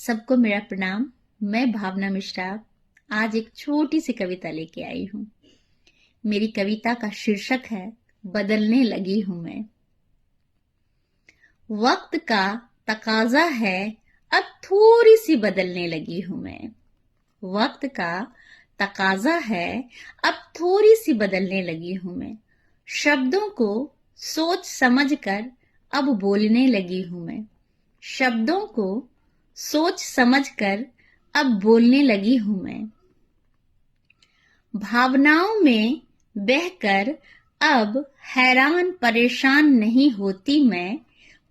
सबको मेरा प्रणाम। मैं भावना मिश्रा आज एक छोटी सी कविता लेके आई हूँ। मेरी कविता का शीर्षक है बदलने लगी हूं मैं। वक्त का तकाजा है, अब थोड़ी सी बदलने लगी हूं मैं। वक्त का तकाजा है, अब थोड़ी सी बदलने लगी हूं मैं। शब्दों को सोच समझकर अब बोलने लगी हूं मैं। शब्दों को सोच समझकर अब बोलने लगी हूं मैं। भावनाओं में बहकर अब हैरान परेशान नहीं होती मैं।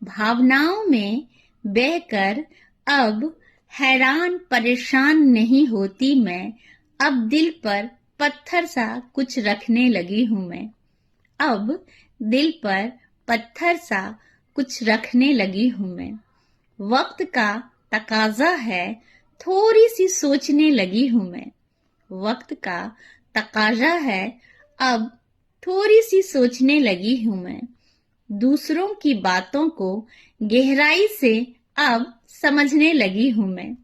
भावनाओं में बहकर अब हैरान परेशान नहीं होती मैं। अब दिल पर पत्थर सा कुछ रखने लगी हूं मैं। अब दिल पर पत्थर सा कुछ रखने लगी हूं मैं। वक्त का तकाजा है, थोड़ी सी सोचने लगी हूं मैं। वक्त का तकाजा है, अब थोड़ी सी सोचने लगी हूं मैं। दूसरों की बातों को गहराई से अब समझने लगी हूं मैं।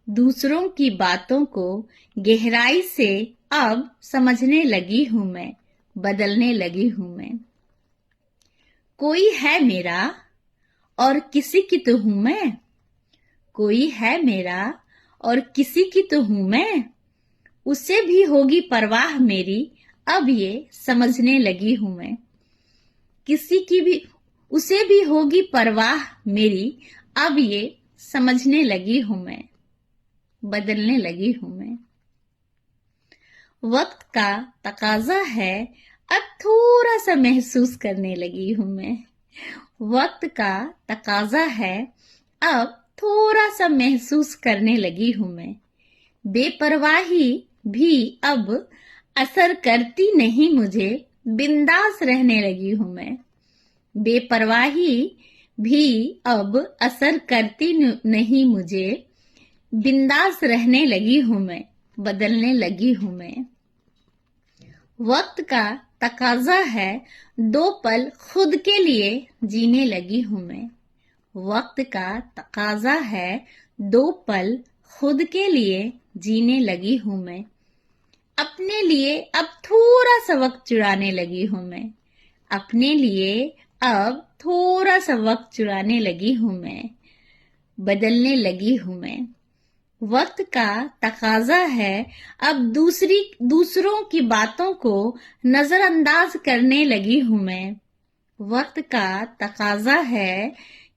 दूसरों की बातों को गहराई से अब समझने लगी हूं मैं। बदलने लगी हूं मैं। कोई है मेरा और किसी की तो हूं मैं। कोई है मेरा और किसी की तो हूं मैं। उसे भी होगी परवाह मेरी, अब ये समझने लगी हूं मैं। किसी की भी उसे भी होगी परवाह मेरी, अब ये समझने लगी हूं मैं। बदलने लगी हूं मैं। वक्त का तकाजा है, अब थोड़ा सा महसूस करने लगी हूं मैं। वक्त का तकाजा है, अब थोड़ा सा महसूस करने लगी हूं मैं। बेपरवाही भी अब असर करती नहीं मुझे, बिंदास रहने लगी हूं मैं। बेपरवाही भी अब असर करती नहीं मुझे, बिंदास रहने लगी हूं मैं। बदलने लगी हूं मैं। वक्त का तकाजा है, दो पल खुद के लिए जीने लगी हूं मैं। वक्त का तकाजा है, दो पल खुद के लिए जीने लगी हूं मैं। अपने लिए अब थोड़ा सा वक्त चुराने लगी हूं मैं। अपने लिए अब थोड़ा सा वक्त चुराने लगी हूं मैं। बदलने लगी हूं मैं। वक्त का तकाजा है, अब दूसरों की बातों को नजरअंदाज करने लगी हूं मैं। वक्त का तकाजा है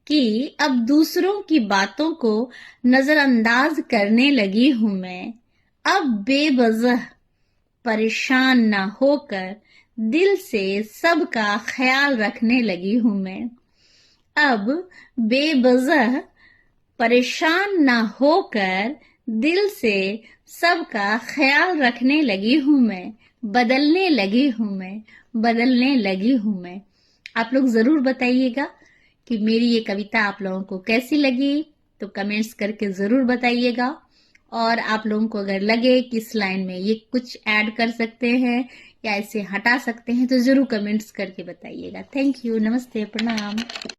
कि अब दूसरों की बातों को नजरअंदाज करने लगी हूं मैं। अब बेवजह परेशान ना होकर दिल से सबका ख्याल रखने लगी हूं मैं। अब बेवजह परेशान ना होकर दिल से सबका ख्याल रखने लगी हूं मैं। बदलने लगी हूं मैं। बदलने लगी हूं मैं। आप लोग जरूर बताइएगा कि मेरी ये कविता आप लोगों को कैसी लगी, तो कमेंट्स करके जरूर बताइएगा। और आप लोगों को अगर लगे कि इस लाइन में ये कुछ ऐड कर सकते हैं या इसे हटा सकते हैं, तो जरूर कमेंट्स करके बताइएगा। Thank you. नमस्ते। प्रणाम।